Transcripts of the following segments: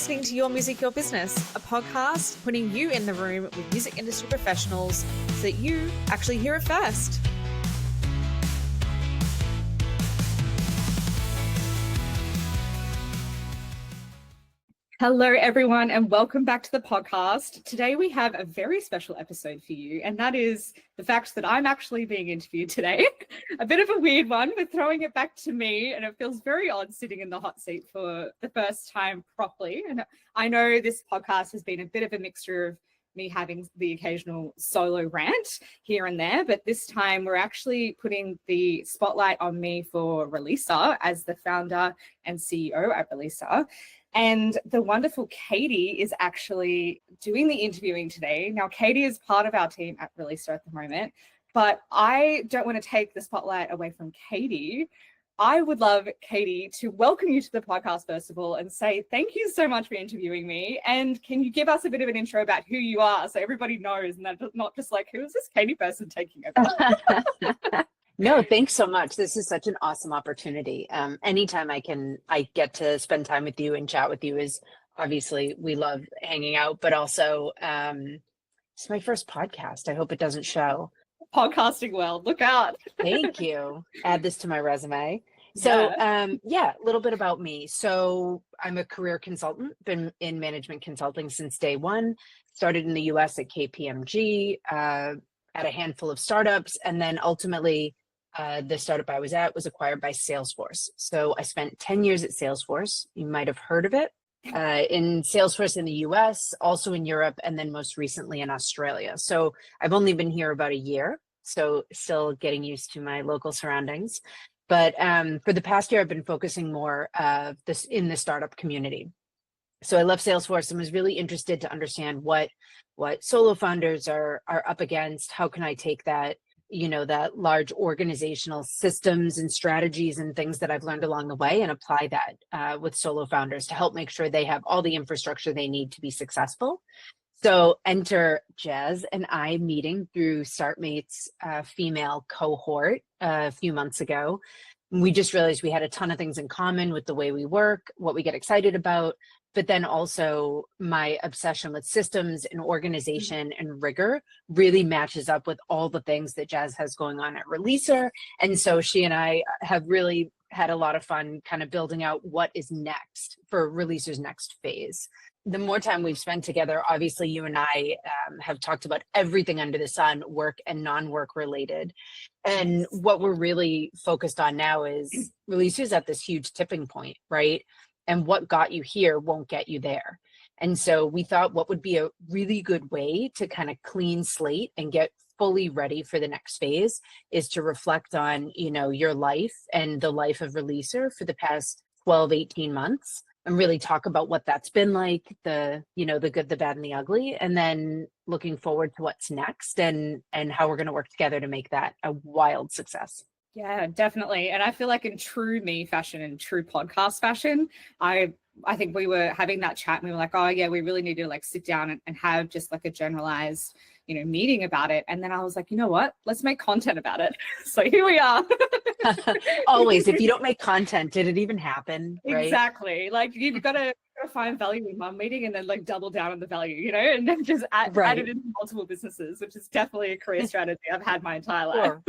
listening to Your Music, Your Business, a podcast putting you in the room with music industry professionals so that you actually hear it first. Hello, everyone, and welcome back to the podcast. Today, we have a very special episode for you, and that is the fact that I'm actually being interviewed today. A bit of a weird one, but throwing it back to me, and it feels very odd sitting in the hot seat for the first time properly. And I know this podcast has been a bit of a mixture of me having the occasional solo rant here and there, but this time we're actually putting the spotlight on me for Releaser as the founder and CEO at Releaser. And the wonderful Katie is actually doing the interviewing today. Now, Katie is part of our team at Releaser at the moment, but I don't want to take the spotlight away from Katie. I would love, Katie, to welcome you to the podcast, first of all, and say thank you so much for interviewing me. And can you give us a bit of an intro about who you are so everybody knows and that's not just like, who is this Katie person taking over? No, thanks so much. This is such an awesome opportunity. Anytime I get to spend time with you and chat with you is obviously we love hanging out, but also it's my first podcast. I hope it doesn't show. Podcasting world, look out. Thank you. Add this to my resume. So a little bit about me. So I'm a career consultant, been in management consulting since day one, started in the US at KPMG, at a handful of startups, and then ultimately the startup I was at was acquired by Salesforce. So I spent 10 years at Salesforce. You might have heard of it. In Salesforce in the US, also in Europe, and then most recently in Australia. So I've only been here about a year, so still getting used to my local surroundings. But for the past year, I've been focusing more in the startup community. So I left Salesforce and was really interested to understand what solo founders are up against. How can I take that, that large organizational systems and strategies and things that I've learned along the way and apply that with solo founders to help make sure they have all the infrastructure they need to be successful. So enter Jazz and I meeting through StartMate's female cohort a few months ago. We just realized we had a ton of things in common with the way we work, what we get excited about, but then also my obsession with systems and organization and rigor really matches up with all the things that Jazz has going on at Releaser. And so she and I have really had a lot of fun kind of building out what is next for Releaser's next phase. The more time we've spent together, obviously you and I have talked about everything under the sun, work and non-work related. And what we're really focused on now is Releaser's at this huge tipping point, right? And what got you here won't get you there. And so we thought what would be a really good way to kind of clean slate and get fully ready for the next phase is to reflect on, your life and the life of Releaser for the past 12, 18 months and really talk about what that's been like, the good, the bad, and the ugly, and then looking forward to what's next and how we're going to work together to make that a wild success. Yeah, definitely. And I feel like in true me fashion and true podcast fashion, I think we were having that chat and we were like, oh yeah, we really need to like sit down and have just like a generalized, meeting about it. And then I was like, you know what, let's make content about it. So here we are. Always, if you don't make content, did it even happen? Right? Exactly. Like you've got to find value in one meeting and then like double down on the value, and then just add it into multiple businesses, which is definitely a career strategy I've had my entire life. Sure.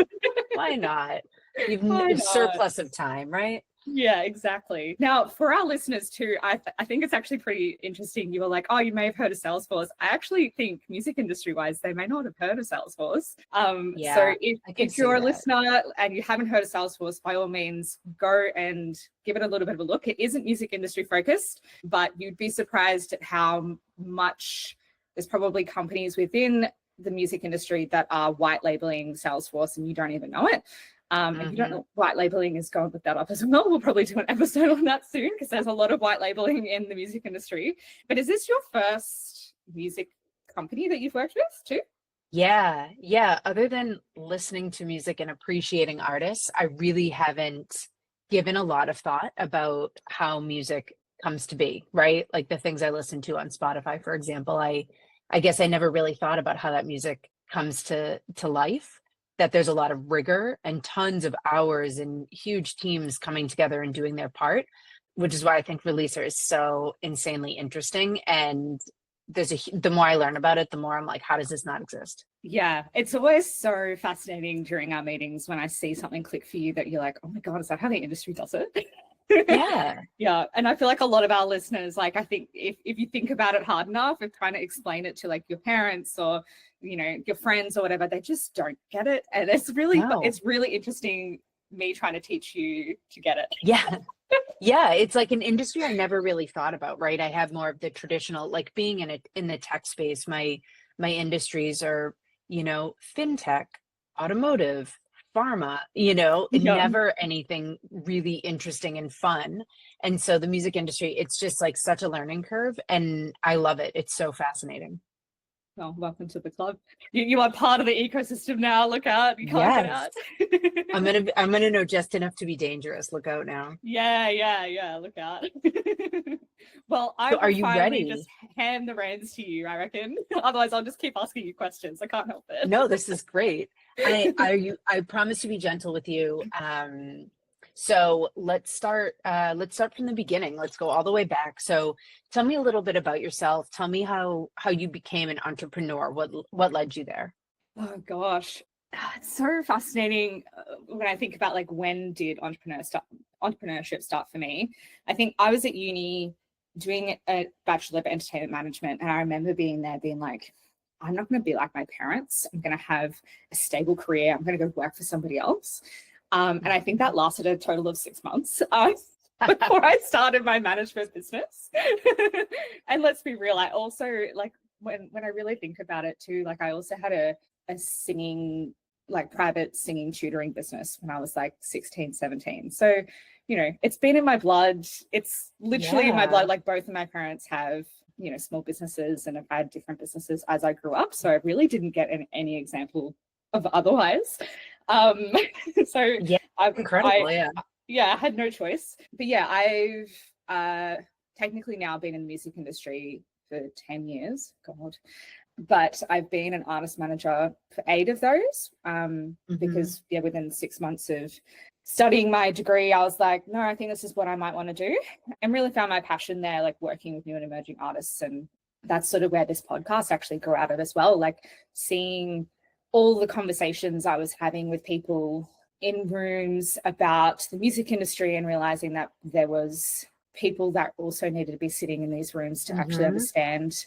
Why not? You've surplus of time, right? Yeah, exactly. Now, for our listeners too, I think it's actually pretty interesting. You were like, oh, you may have heard of Salesforce. I actually think music industry wise, they may not have heard of Salesforce. So if you're a listener and you haven't heard of Salesforce, by all means, go and give it a little bit of a look. It isn't music industry focused, but you'd be surprised at how much there's probably companies within the music industry that are white labeling Salesforce and you don't even know it. If you don't know what white labeling is, go and look that up as well. We'll probably do an episode on that soon because there's a lot of white labeling in the music industry. But is this your first music company that you've worked with too? Yeah. Other than listening to music and appreciating artists, I really haven't given a lot of thought about how music comes to be, right? Like the things I listen to on Spotify, for example, I guess I never really thought about how that music comes to life. That there's a lot of rigor and tons of hours and huge teams coming together and doing their part. which is why I think releaser is so insanely interesting. And the more I learn about it, the more I'm like, how does this not exist? Yeah, it's always so fascinating during our meetings when I see something click for you that you're like, oh my God, is that how the industry does it? Yeah. Yeah. And I feel like a lot of our listeners, like, I think if you think about it hard enough, if trying to explain it to like your parents or, you know, your friends or whatever, they just don't get it. And it's really interesting me trying to teach you to get it. Yeah. Yeah, it's like an industry I never really thought about, right? I have more of the traditional, like being in the tech space, my industries are, fintech, automotive, pharma, Yeah. never anything really interesting and fun. And so the music industry, it's just like such a learning curve, and I love it. It's so fascinating. Oh, welcome to the club. You are part of the ecosystem now. Look out. You can't get Yes. out. I'm gonna know just enough to be dangerous. Look out now. Yeah. Look out. Well, I So are will you finally ready? just hand the reins to you, I reckon. Otherwise, I'll just keep asking you questions. I can't help it. No, this is great. I promise to be gentle with you. So let's start from the beginning. Let's go all the way back. So tell me a little bit about yourself. Tell me how you became an entrepreneur. What led you there? Oh gosh, it's so fascinating when I think about like when did entrepreneurship start for me. I think I was at uni doing a Bachelor of Entertainment Management, and I remember being there being like, I'm not going to be like my parents. I'm going to have a stable career. I'm going to go work for somebody else. And I think that lasted a total of 6 months before I started my management business. And let's be real, I also like when I really think about it too, like I also had a singing, like private singing tutoring business when I was like 16, 17. So, it's been in my blood. It's literally in my blood. Like both of my parents have, small businesses and have had different businesses as I grew up. So I really didn't get any example of otherwise. So Yeah, incredible. I had no choice. But yeah, I've technically now been in the music industry for 10 years. God. But I've been an artist manager for 8 of those because within 6 months of studying my degree, I was like, no, I think this is what I might want to do, and really found my passion there, like working with new and emerging artists. And that's sort of where this podcast actually grew out of as well, like seeing all the conversations I was having with people in rooms about the music industry and realizing that there was people that also needed to be sitting in these rooms to actually understand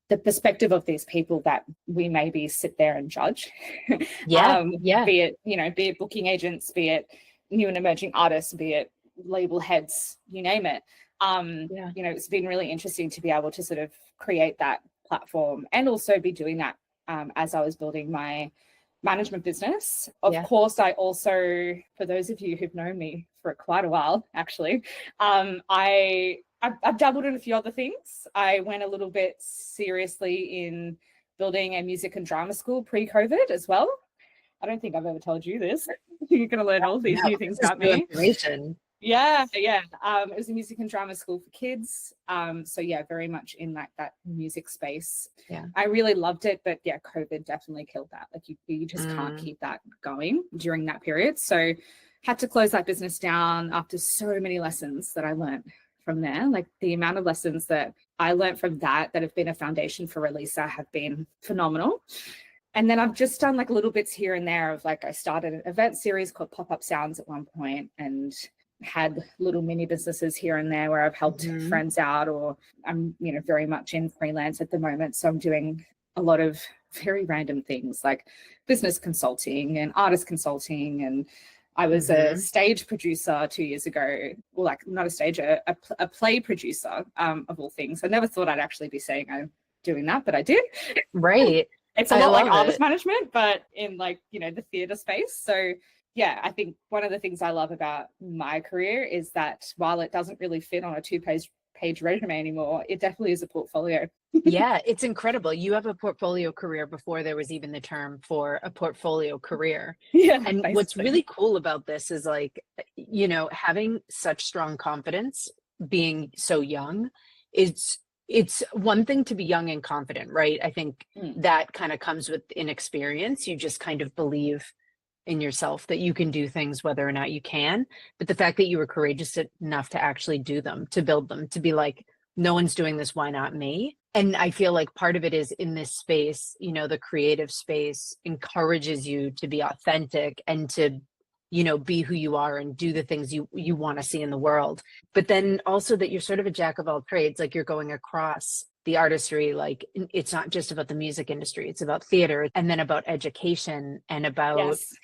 the perspective of these people that we maybe sit there and judge. Be it booking agents, be it new and emerging artists, be it label heads, you name it. It's been really interesting to be able to sort of create that platform and also be doing that as I was building my management business. Of course, I also, for those of you who've known me for quite a while, actually, I've dabbled in a few other things. I went a little bit seriously in building a music and drama school pre-COVID as well. I don't think I've ever told you this. You're going to learn all these new things about me. Yeah. It was a music and drama school for kids. So yeah, very much in like that music space. Yeah. I really loved it, but yeah, COVID definitely killed that. Like you just can't keep that going during that period. So had to close that business down after so many lessons that I learned from there. Like the amount of lessons that I learned from that have been a foundation for Releaser have been phenomenal. And then I've just done like little bits here and there of like, I started an event series called Pop-Up Sounds at one point and had little mini businesses here and there where I've helped friends out, or I'm, very much in freelance at the moment. So I'm doing a lot of very random things like business consulting and artist consulting. And I was a stage producer 2 years ago. Well, like not a stage, a play producer of all things. I never thought I'd actually be saying I'm doing that, but I did. Right. It's a lot like artist management, but in like, the theater space. So yeah, I think one of the things I love about my career is that while it doesn't really fit on a 2-page resume anymore, it definitely is a portfolio. Yeah, it's incredible. You have a portfolio career before there was even the term for a portfolio career. Yeah. And basically, what's really cool about this is like, having such strong confidence being so young, it's one thing to be young and confident, right? I think that kind of comes with inexperience. You just kind of believe in yourself that you can do things whether or not you can, but the fact that you were courageous enough to actually do them, to build them, to be like, no one's doing this, why not me? And I feel like part of it is in this space, you know, the creative space encourages you to be authentic and to, you know, be who you are and do the things you want to see in the world. But then also that you're sort of a jack of all trades, like you're going across the artistry, like it's not just about the music industry, it's about theater and then about education and about, Yes.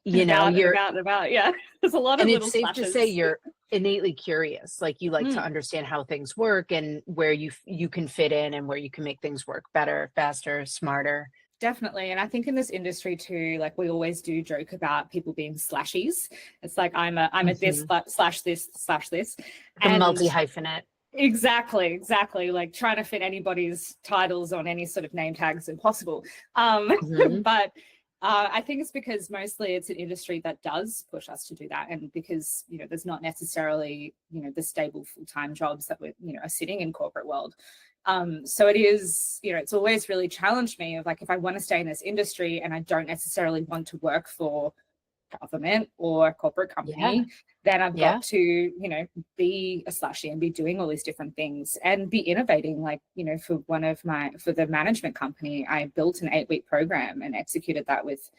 you know, About. Yeah. There's a lot of and little it's safe to slashes. say you're innately curious, like you like to understand how things work and where you can fit in and where you can make things work better, faster, smarter. Definitely. And I think in this industry too, like we always do joke about people being slashies. It's like I'm a this slash this slash this. The multi-hyphenate. Exactly. Like trying to fit anybody's titles on any sort of name tags is impossible. But I think it's because mostly it's an industry that does push us to do that. And because, you know, there's not necessarily, you know, the stable full-time jobs that we're, you know, are sitting in corporate world. So it is, you know, it's always really challenged me of like, if I want to stay in this industry and I don't necessarily want to work for government or a corporate company, then I've got to, you know, be a slashy and be doing all these different things and be innovating. Like, you know, for the management company, I built an 8-week program and executed that with,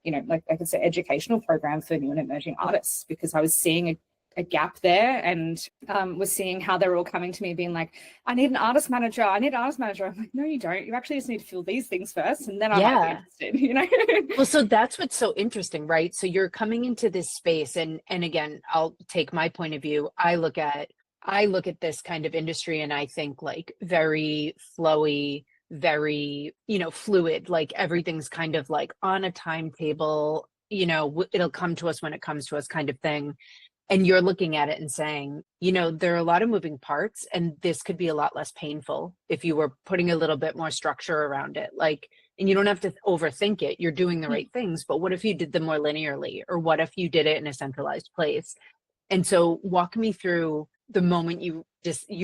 you know, like I could say educational program for new and emerging artists, because I was seeing a gap there and was seeing how they were all coming to me being like, I need an artist manager. I'm like, no, you don't. You actually just need to fill these things first and then I might be interested, you know? Well, so that's what's so interesting, right? So you're coming into this space and again, I'll take my point of view. I look at this kind of industry and I think like very flowy, very, you know, fluid, like everything's kind of like on a timetable, you know, it'll come to us when it comes to us kind of thing. And you're looking at it and saying, you know, there are a lot of moving parts and this could be a lot less painful if you were putting a little bit more structure around it. Like, and you don't have to overthink it. You're doing the right things. But what if you did them more linearly? Or what if you did it in a centralized place? And so walk me through the moment you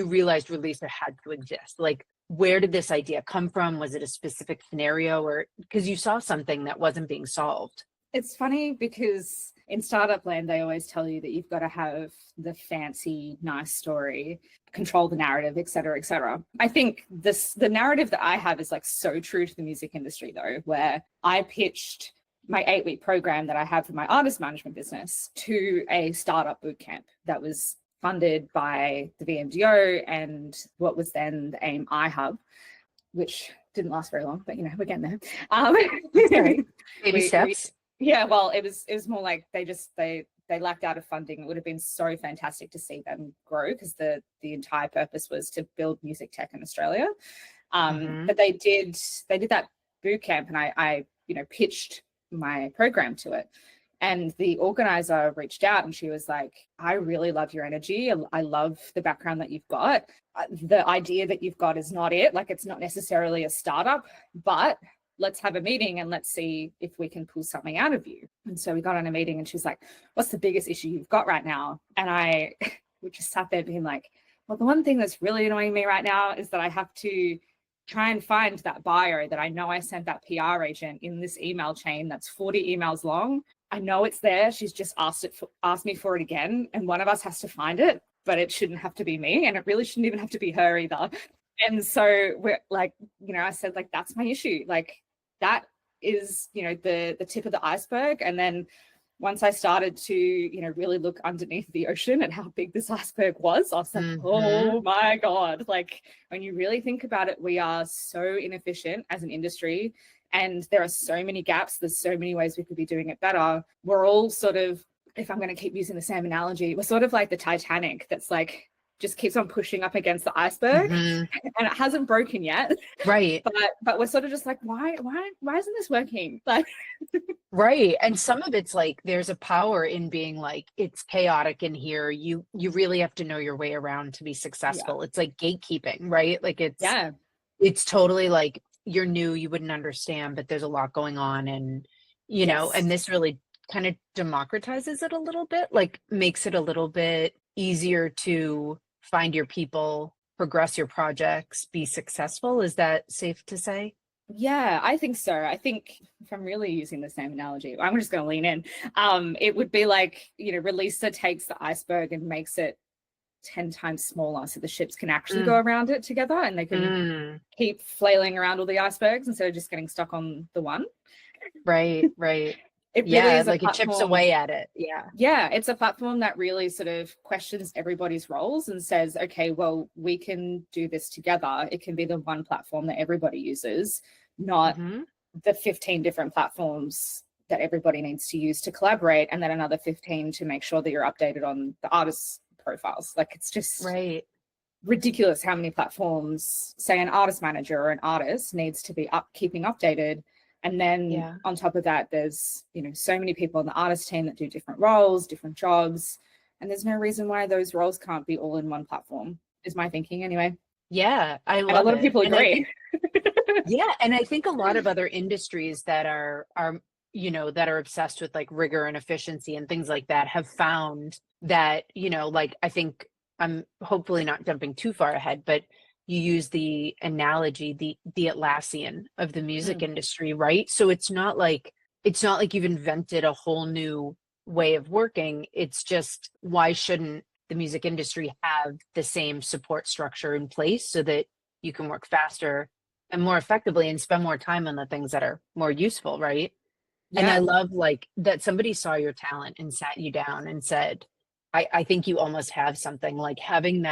realized Releaser had to exist. Like, where did this idea come from? Was it a specific scenario or because you saw something that wasn't being solved? It's funny because in startup land, they always tell you that you've got to have the fancy, nice story, control the narrative, et cetera, et cetera. I think the narrative that I have is like so true to the music industry though, where I pitched my 8-week program that I have for my artist management business to a startup bootcamp that was funded by the VMDO and what was then the AIM iHub, which didn't last very long, but you know, we're getting there. Baby steps. Yeah, well, it was more like they lacked out of funding. It would have been so fantastic to see them grow because the entire purpose was to build music tech in Australia. But they did that boot camp and I you know pitched my program to it. And the organizer reached out and she was like, I really love your energy. I love the background that you've got. The idea that you've got is not it. Like, it's not necessarily a startup, but let's have a meeting and let's see if we can pull something out of you. And so we got on a meeting and she was like, what's the biggest issue you've got right now? And we just sat there being like, well, the one thing that's really annoying me right now is that I have to try and find that bio that I know I sent that PR agent in this email chain that's 40 emails long. I know it's there. She's just asked me for it again. And one of us has to find it, but it shouldn't have to be me. And it really shouldn't even have to be her either. And so we're like, you know, I said, like, that's my issue. Like, that is, you know, the tip of the iceberg. And then once I started to, you know, really look underneath the ocean at how big this iceberg was, I was like, oh my God. Like, when you really think about it, we are so inefficient as an industry and there are so many gaps. There's so many ways we could be doing it better. We're all sort of, if I'm going to keep using the same analogy, we're sort of like the Titanic that's like, just keeps on pushing up against the iceberg and it hasn't broken yet. Right. But we're sort of just like, why isn't this working? Like, right. And some of it's like, there's a power in being like, it's chaotic in here. You really have to know your way around to be successful. It's like gatekeeping, right? Like it's totally like, you're new, you wouldn't understand, but there's a lot going on. And, you know, and this really kind of democratizes it a little bit, like makes it a little bit easier to find your people, progress your projects, be successful. Is that safe to say? Yeah, I think so. I think if I'm really using the same analogy, I'm just going to lean in. It would be like, releaser takes the iceberg and makes it 10 times smaller so the ships can actually go Mm, around it together, and they can mm, keep flailing around all the icebergs instead of just getting stuck on the one. right, right. It really Yeah, is a like it chips away platform. at it. Yeah. Yeah, it's a platform that really sort of questions everybody's roles and says, okay, well, we can do this together. It can be the one platform that everybody uses, not Hmm. the 15 different platforms that everybody needs to use to collaborate, and then another 15 to make sure that you're updated on the artist's profiles. Like, it's just Right. ridiculous how many platforms, say an artist manager or an artist needs to be keeping updated. And then Yeah. on top of that, there's, so many people on the artist team that do different roles, different jobs. And there's no reason why those roles can't be all in one platform, is my thinking anyway. Yeah, I And a love lot of it. people And I agree. Yeah, and I think a lot of other industries that are that are obsessed with like rigor and efficiency and things like that have found that, like I think I'm hopefully not jumping too far ahead, but you use the analogy, the Atlassian of the music Mm, industry, right? So it's not like you've invented a whole new way of working. It's just, why shouldn't the music industry have the same support structure in place so that you can work faster and more effectively and spend more time on the things that are more useful, right? And I yeah. love like that somebody saw your talent and sat you down and said, I think you almost have something, like having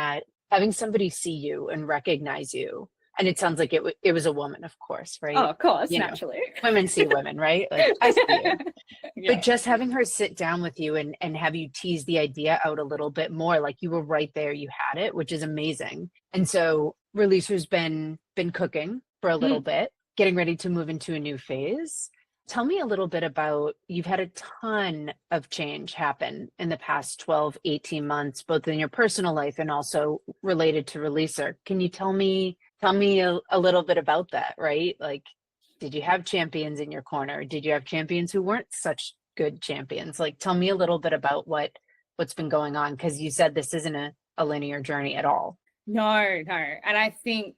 somebody see you and recognize you. And it sounds like it was a woman, of course, Oh, right? of course, You know, naturally. women see women, right? Like, I see you. But Yeah. just having her sit down with you and have you tease the idea out a little bit more, like you were right there, you had it, which is amazing. And so Releaser's been cooking for a little Mm. bit, getting ready to move into a new phase. Tell me a little bit about, you've had a ton of change happen in the past 12, 18 months, both in your personal life and also related to Releaser. Can you tell me a little bit about that, right? Like, did you have champions in your corner? Did you have champions who weren't such good champions? Like, tell me a little bit about what's been going on, because you said this isn't a linear journey at all. No, no. And I think,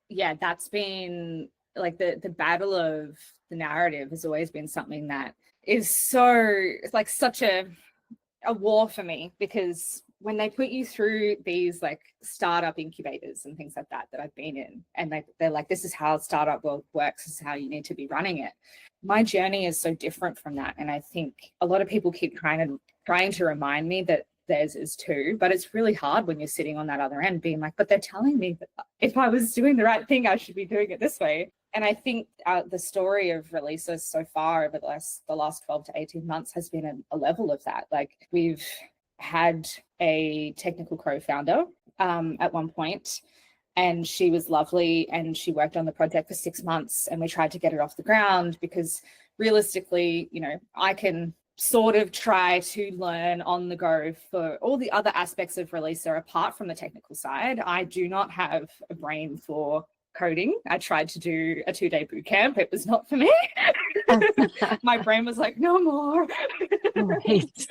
yeah, that's been like the battle of the narrative has always been something that is so, it's like such a war for me, because when they put you through these like startup incubators and things like that I've been in, and they're like, this is how startup world works, this is how you need to be running it. My journey is so different from that. And I think a lot of people keep trying to remind me that theirs is too, but it's really hard when you're sitting on that other end being like, but they're telling me that if I was doing the right thing, I should be doing it this way. And I think the story of releases so far over the last 12 to 18 months has been a level of that. Like, we've had a technical co-founder at one point, and she was lovely, and she worked on the project for 6 months, and we tried to get it off the ground because realistically, I can sort of try to learn on the go for all the other aspects of releaser apart from the technical side. I do not have a brain for coding. I tried to do a 2-day boot camp. It was not for me. My brain was like, no more. Right.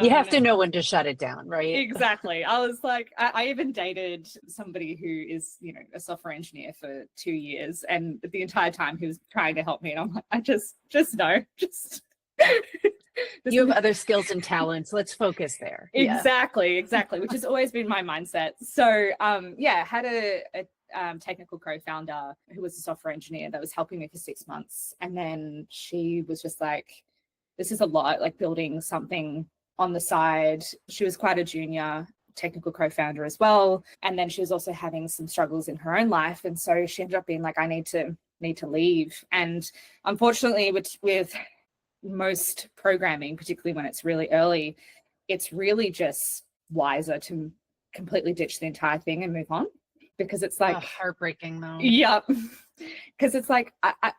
You have to know when to shut it down, right? Exactly. I was like, I even dated somebody who is, a software engineer for 2 years, and the entire time he was trying to help me, and I'm like, I just no, just. You have other skills and talents. Let's focus there. Yeah. Exactly, which has always been my mindset. So, yeah, had a technical co-founder who was a software engineer that was helping me for 6 months, and then she was just like, this is a lot, like building something on the side. She was quite a junior technical co-founder as well, and then she was also having some struggles in her own life, and so she ended up being like, I need to leave. And unfortunately, with most programming, particularly when it's really early, it's really just wiser to completely ditch the entire thing and move on, because it's like, heartbreaking though. yeah, because it's like,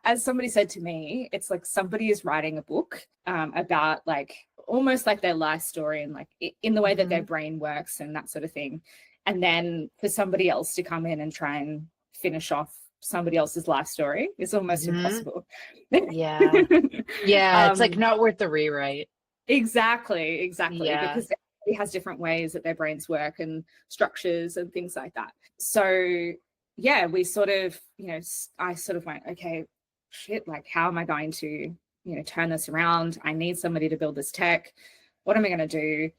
as somebody said to me, it's like somebody is writing a book about like almost like their life story, and like in the way that their brain works and that sort of thing, and then for somebody else to come in and try and finish off somebody else's life story is almost impossible. Yeah. Yeah. It's like not worth the rewrite. Exactly, Yeah. because it has different ways that their brains work and structures and things like that. So yeah, we sort of, I sort of went, okay, shit, like, how am I going to, turn this around? I need somebody to build this tech. What am I going to do?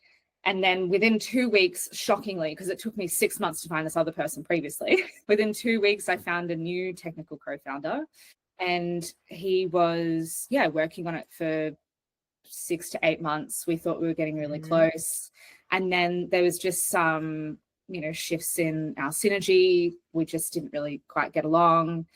And then within 2 weeks, shockingly, because it took me 6 months to find this other person previously, within 2 weeks, I found a new technical co-founder, and he was, working on it for 6 to 8 months. We thought we were getting really close. And then there was just some, shifts in our synergy. We just didn't really quite get along.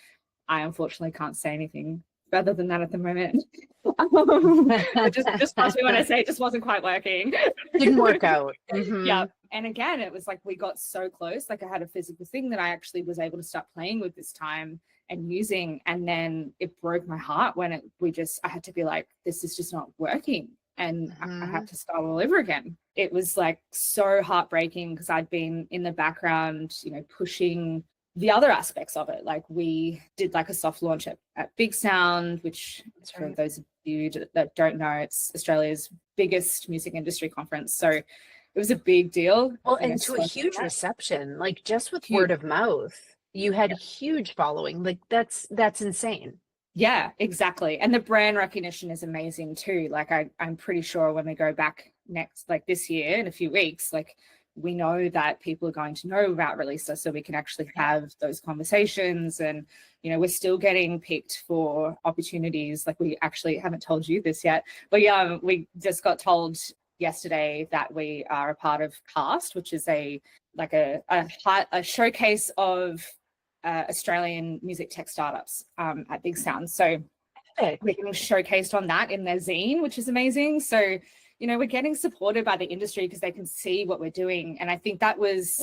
I unfortunately can't say anything further than that at the moment. But just trust me when I say it just wasn't quite working. Didn't work out. Yeah. And again, it was like we got so close. Like I had a physical thing that I actually was able to start playing with this time and using. And then it broke my heart when I had to be like, this is just not working. And I had to start all over again. It was like so heartbreaking because I'd been in the background, pushing the other aspects of it. Like we did like a soft launch at Big Sound, which for those of you that don't know, it's Australia's biggest music industry conference. So it was a big deal. Well, and to a huge reception, like just with word of mouth, you had a huge following. Like that's insane. Yeah, exactly. And the brand recognition is amazing too. Like I'm pretty sure when we go back next, like this year in a few weeks, like we know that people are going to know about Releaser, so we can actually have those conversations. And, we're still getting picked for opportunities. Like we actually haven't told you this yet, but we just got told yesterday that we are a part of Cast, which is a showcase of Australian music tech startups at Big Sound. So we're getting showcased on that in their zine, which is amazing. So, we're getting supported by the industry because they can see what we're doing. And I think that was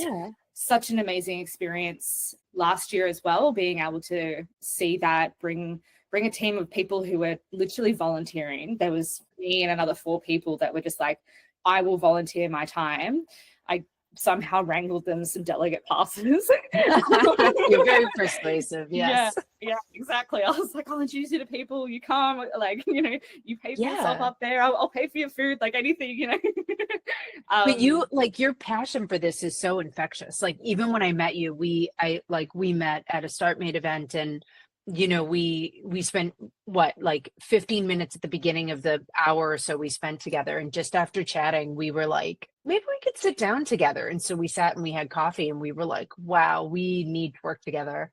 such an amazing experience last year as well, being able to see that bring a team of people who were literally volunteering. There was me and another 4 people that were just like, I will volunteer my time. I somehow wrangled them some delegate passes. You're very persuasive. Yes. Yeah, exactly. I was like, I'll introduce you to people. You come, like, you pay for yourself up there. I'll pay for your food, like anything, But your passion for this is so infectious. Like even when I met you, we met at a StartMate event, and we spent 15 minutes at the beginning of the hour or so we spent together, and just after chatting we were like, maybe we could sit down together. And so we sat and we had coffee and we were like, wow, we need to work together.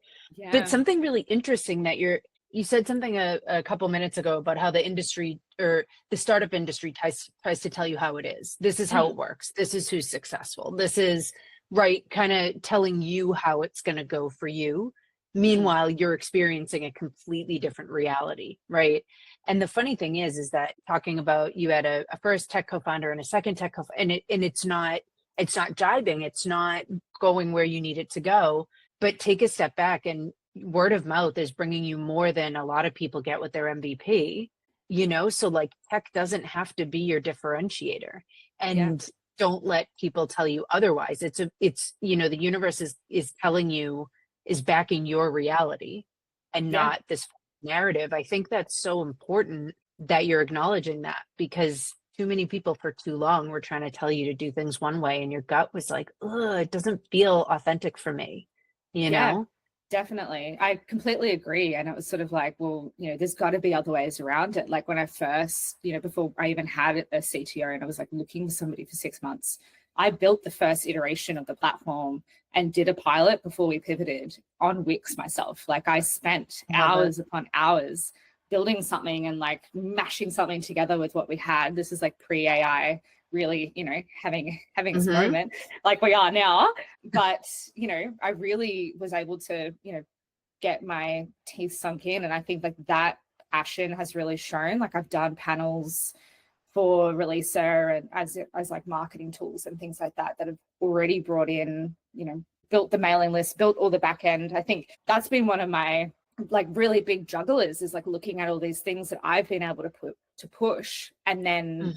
But something really interesting that you said something a couple minutes ago about how the industry or the startup industry tries to tell you how it is. This is how it works. This is who's successful. This is kind of telling you how it's going to go for you. Meanwhile, you're experiencing a completely different reality, right? And the funny thing is that talking about you had a first tech co-founder and a second tech co-founder, and it's not jibing, it's not going where you need it to go. But take a step back, and word of mouth is bringing you more than a lot of people get with their MVP. So like tech doesn't have to be your differentiator, and don't let people tell you otherwise. It's the universe is telling you, is backing your reality and not this narrative. I think that's so important that you're acknowledging that, because too many people for too long were trying to tell you to do things one way and your gut was like, ugh, it doesn't feel authentic for me, Definitely. I completely agree. And it was sort of like, well, there's got to be other ways around it. Like when I first, before I even had a CTO and I was like looking for somebody for 6 months, I built the first iteration of the platform and did a pilot before we pivoted on Wix myself. Like I spent hours upon hours building something and like mashing something together with what we had. This is like pre-AI, really, having its moment like we are now. But, I really was able to, get my teeth sunk in. And I think like that passion has really shown. Like I've done panels for Releaser and as like marketing tools and things like that have already brought in, built the mailing list, built all the back end. I think that's been one of my like really big jugglers, is like looking at all these things that I've been able to push and then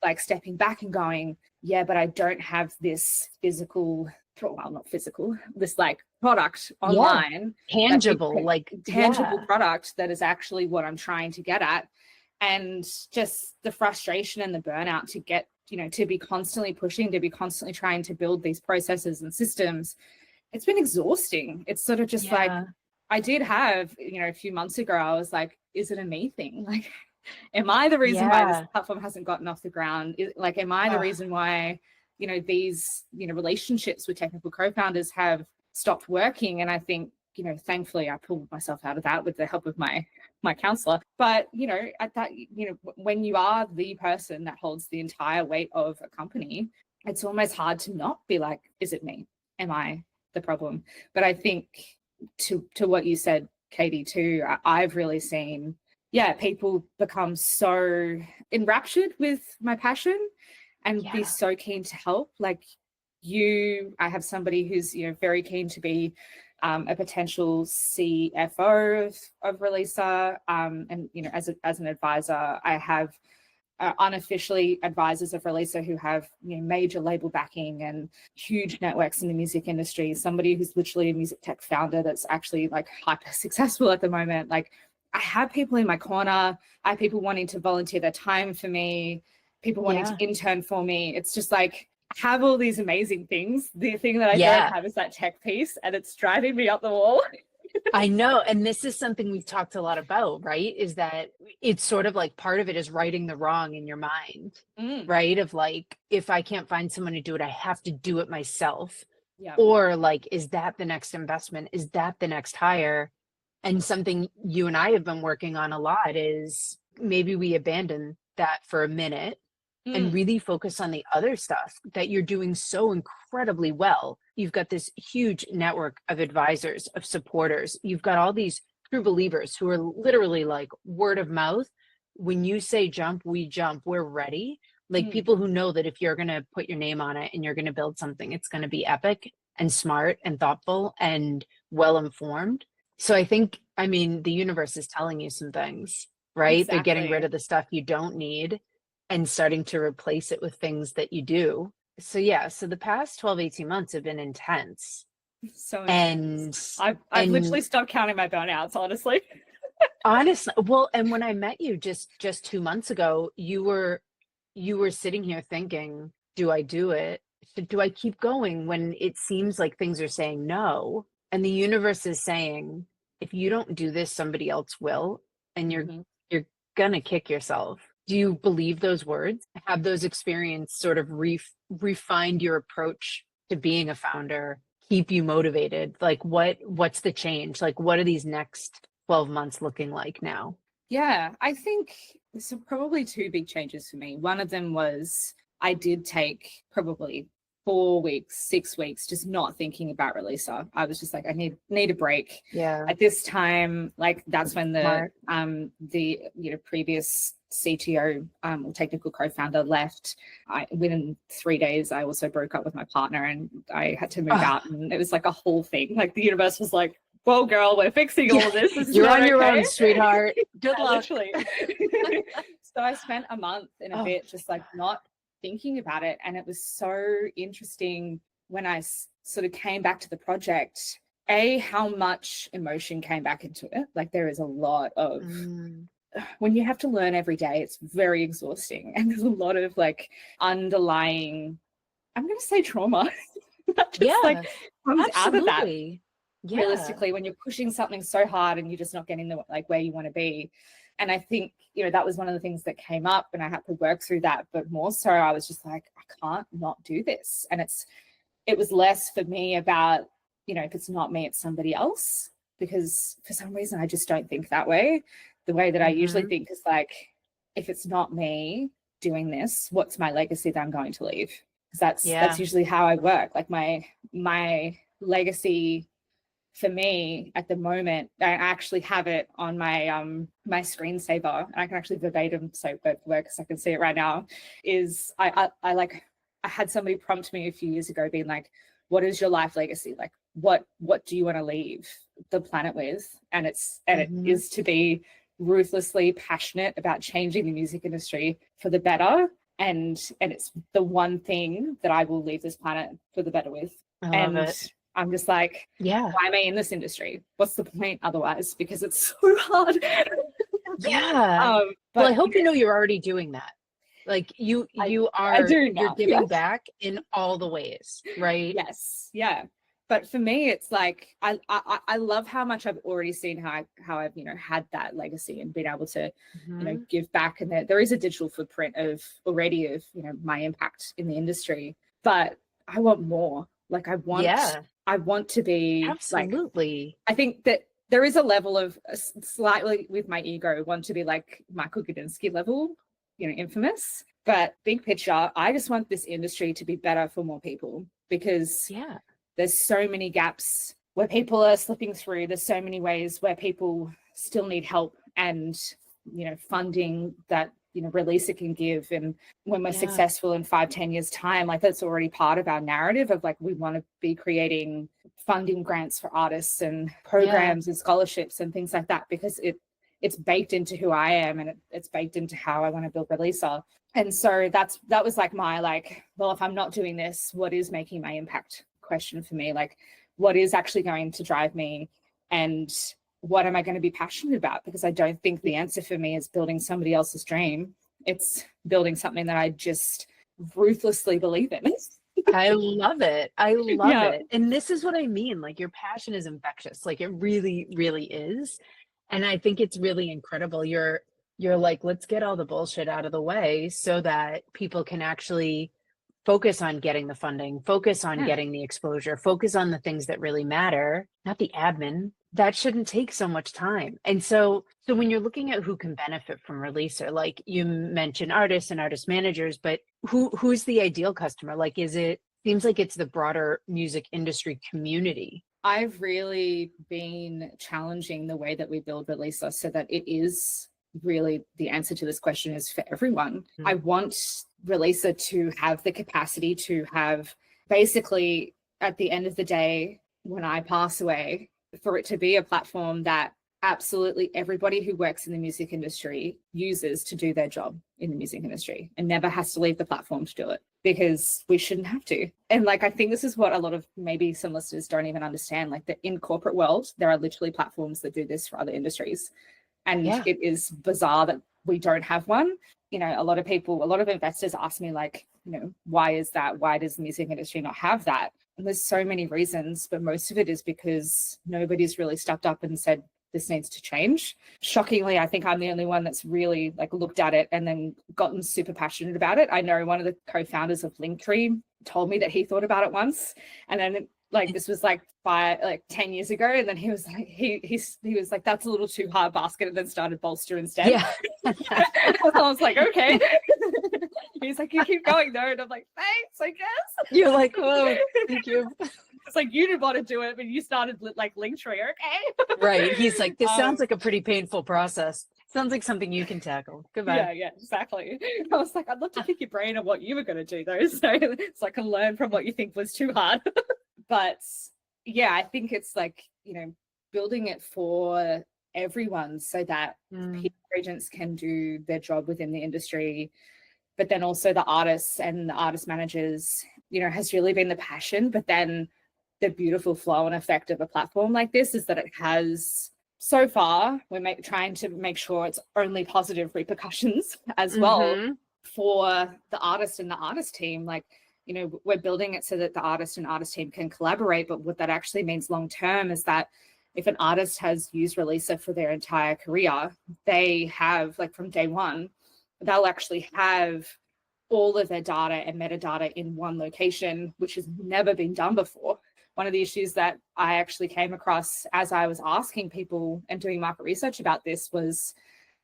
like stepping back and going, yeah, but I don't have this physical, well, not physical, this like product online, tangible product that is actually what I'm trying to get at. And just the frustration and the burnout to get, to be constantly pushing, to be constantly trying to build these processes and systems it's been exhausting. It's sort of just like, I did have, a few months ago, I was like, is it a me thing? Like, am I the reason why this platform hasn't gotten off the ground? Like, am I the reason why, these, relationships with technical co-founders have stopped working? And I think, thankfully I pulled myself out of that with the help of my counselor. But, at that, when you are the person that holds the entire weight of a company, it's almost hard to not be like, is it me? Am I the problem? But I think to what you said, Katie, too, I've really seen, people become so enraptured with my passion and be so keen to help. Like I have somebody who's, very keen to be a potential CFO of Releaser. And, as an advisor, I have unofficially advisors of Releaser who have major label backing and huge networks in the music industry. Somebody who's literally a music tech founder that's actually like hyper successful at the moment. Like I have people in my corner. I have people wanting to volunteer their time for me, people wanting to intern for me. It's just like I have all these amazing things. The thing that I don't have is that tech piece, and it's driving me up the wall. I know. And this is something we've talked a lot about, right? Is that it's sort of like part of it is righting the wrong in your mind, right? Of like, if I can't find someone to do it, I have to do it myself. Yeah. Or like, is that the next investment? Is that the next hire? And something you and I have been working on a lot is maybe we abandon that for a minute and really focus on the other stuff that you're doing so incredibly well. You've got this huge network of advisors, of supporters. You've got all these true believers who are literally like word of mouth. When you say jump, we jump, we're ready. Like people who know that if you're going to put your name on it and you're going to build something, it's going to be epic and smart and thoughtful and well-informed. So I think, the universe is telling you some things, right? Exactly. They're getting rid of the stuff you don't need and starting to replace it with things that you do. So so the past 12, 18 months have been intense. So intense. And I've literally stopped counting my burnouts, honestly. Honestly, well, and when I met you just 2 months ago, you were sitting here thinking, do I do it? Do I keep going when it seems like things are saying no? And the universe is saying, if you don't do this, somebody else will, and you're gonna kick yourself. Do you believe those words? Have those experiences sort of refined your approach to being a founder, keep you motivated? Like what's the change? Like what are these next 12 months looking like now? Yeah, I think there's probably two big changes for me. One of them was I did take probably 4 weeks, 6 weeks, just not thinking about Releaser. I was just like, I need a break. Yeah. At this time, like that's when the previous CTO or technical co-founder left. Within 3 days, I also broke up with my partner and I had to move out, and it was like a whole thing. Like the universe was like, "Well, girl, we're fixing all of this. You're on your own, sweetheart. Good luck." Literally. So I spent a month and a bit just like not thinking about it, and it was so interesting when I sort of came back to the project. How much emotion came back into it. Like there is a lot of when you have to learn every day, it's very exhausting. And there's a lot of like underlying, I'm going to say trauma that just like comes out of that. Yeah. Realistically, when you're pushing something so hard and you're just not getting the like where you want to be. And I think, that was one of the things that came up and I had to work through that. But more so, I was just like, I can't not do this. And it was less for me about, if it's not me, it's somebody else. Because for some reason, I just don't think that way. The way that I usually think is like, if it's not me doing this, what's my legacy that I'm going to leave? Because that's usually how I work. Like my legacy for me at the moment, I actually have it on my my screensaver, and I can actually verbatim say word for word because I can see it right now. Is I had somebody prompt me a few years ago, being like, "What is your life legacy? Like, what do you want to leave the planet with?" And it is to be ruthlessly passionate about changing the music industry for the better, and it's the one thing that I will leave this planet for the better with. I love it. I'm just like, why am I in this industry? What's the point otherwise? Because it's so hard. Well, I hope you're already doing that. Like you're giving back in all the ways, right? Yes. Yeah. But for me, it's like I love how much I've already seen how I've, you know, had that legacy and been able to, you know, give back. And there is a digital footprint of already of, you know, my impact in the industry. But I want more. Like I want to be absolutely. Like, I think that there is a level of slightly with my ego want to be like Michael Gudinski level, you know, infamous. But big picture, I just want this industry to be better for more people, because there's so many gaps where people are slipping through. There's so many ways where people still need help and, you know, funding that, you know, Releaser can give. And when we're successful in 5-10 years time, like that's already part of our narrative of like, we want to be creating funding grants for artists and programs and scholarships and things like that, because it's baked into who I am, and it's baked into how I want to build Releaser. And so that was like my, like, well, if I'm not doing this, what is making my impact question for me? Like, what is actually going to drive me, and what am I going to be passionate about? Because I don't think the answer for me is building somebody else's dream. It's building something that I just ruthlessly believe in. I love it. I love it. And this is what I mean. Like, your passion is infectious. Like, it really, really is. And I think it's really incredible. You're like, let's get all the bullshit out of the way so that people can actually focus on getting the funding, focus on getting the exposure, focus on the things that really matter, not the admin. That shouldn't take so much time. And so when you're looking at who can benefit from Releaser, like you mentioned artists and artist managers, but who's the ideal customer? Like, seems like it's the broader music industry community. I've really been challenging the way that we build Releaser so that it is really, the answer to this question is for everyone. I want Releaser to have the capacity to have, basically at the end of the day, when I pass away, for it to be a platform that absolutely everybody who works in the music industry uses to do their job in the music industry, and never has to leave the platform to do it, because we shouldn't have to. And like, I think this is what a lot of maybe some listeners don't even understand, like that in corporate world, there are literally platforms that do this for other industries. And it is bizarre that we don't have one. You know, a lot of investors ask me like, you know, why is that? Why does the music industry not have that? And there's so many reasons, but most of it is because nobody's really stepped up and said, this needs to change. Shockingly, I think I'm the only one that's really like looked at it and then gotten super passionate about it. I know one of the co-founders of Linktree told me that he thought about it once, and then like this was like 10 years ago, and then he was like he was like, that's a little too hard basket, and then started Bolster instead. I was like, okay. He's like, you keep going though, and I'm like, thanks, I guess. You're like, oh, thank you. It's like, you didn't want to do it, but you started like Linktree, okay? Right. He's like, this sounds like a pretty painful process. Sounds like something you can tackle. Goodbye. Yeah, exactly. I was like, I'd love to pick your brain on what you were going to do though, so I can learn from what you think was too hard. But yeah, I think it's like, you know, building it for everyone so that PR agents can do their job within the industry, but then also the artists and the artist managers, you know, has really been the passion. But then the beautiful flow and effect of a platform like this is that it has, so far, we're trying to make sure it's only positive repercussions as well for the artist and the artist team. Like, you know, we're building it so that the artist and artist team can collaborate. But what that actually means long term is that if an artist has used Releaser for their entire career, they have, like from day one, they'll actually have all of their data and metadata in one location, which has never been done before. One of the issues that I actually came across as I was asking people and doing market research about this was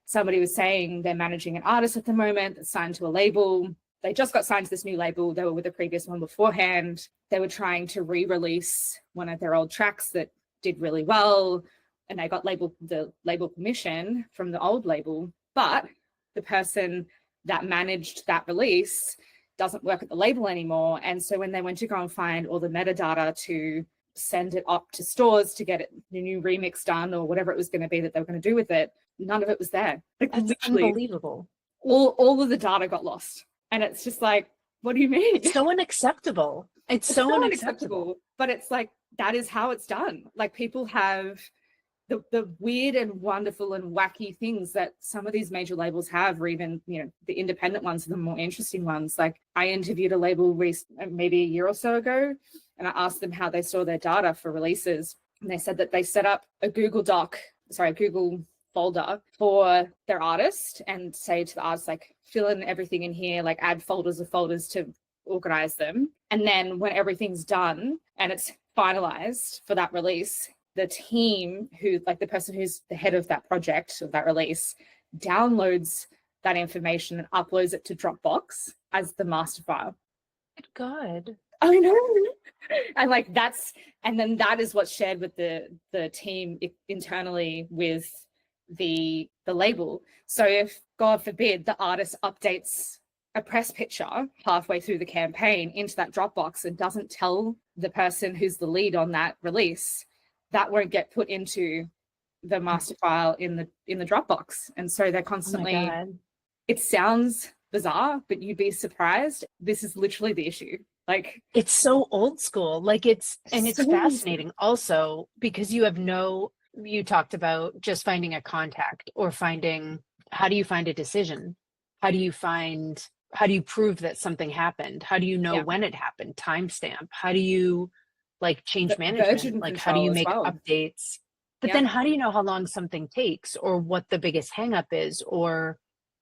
somebody was saying they're managing an artist at the moment that's signed to a label. They just got signed to this new label. They were with the previous one beforehand. They were trying to re-release one of their old tracks that did really well, and they got the label permission from the old label, but the person that managed that release doesn't work at the label anymore. And so when they went to go and find all the metadata to send it up to stores to get the new remix done or whatever it was going to be that they were going to do with it, none of it was there. Like, that's unbelievable. All of the data got lost. And it's just like, what do you mean? It's so unacceptable. It's so unacceptable. But it's like, that is how it's done. Like, people have the weird and wonderful and wacky things that some of these major labels have, or even, you know, the independent ones are the more interesting ones. Like, I interviewed a label maybe a year or so ago, and I asked them how they store their data for releases. And they said that they set up a Google folder for their artist and say to the artist, like, fill in everything in here, like add folders of folders to organize them. And then when everything's done and it's finalized for that release, the team who, like the person who's the head of that project, of that release, downloads that information and uploads it to Dropbox as the master file. Good God. I know. And like and then that is what's shared with the team internally with the label. So if, God forbid, the artist updates a press picture halfway through the campaign into that Dropbox and doesn't tell the person who's the lead on that release, that won't get put into the master file in the Dropbox. And so they're constantly, it sounds bizarre, but you'd be surprised. This is literally the issue. Like, it's so old school. Like it's so fascinating also because you talked about just finding a contact or how do you find a decision? How do you prove that something happened? How do you know when it happened? Timestamp. How do you like change management? Like how do you make updates? But then how do you know how long something takes or what the biggest hang up is? Or,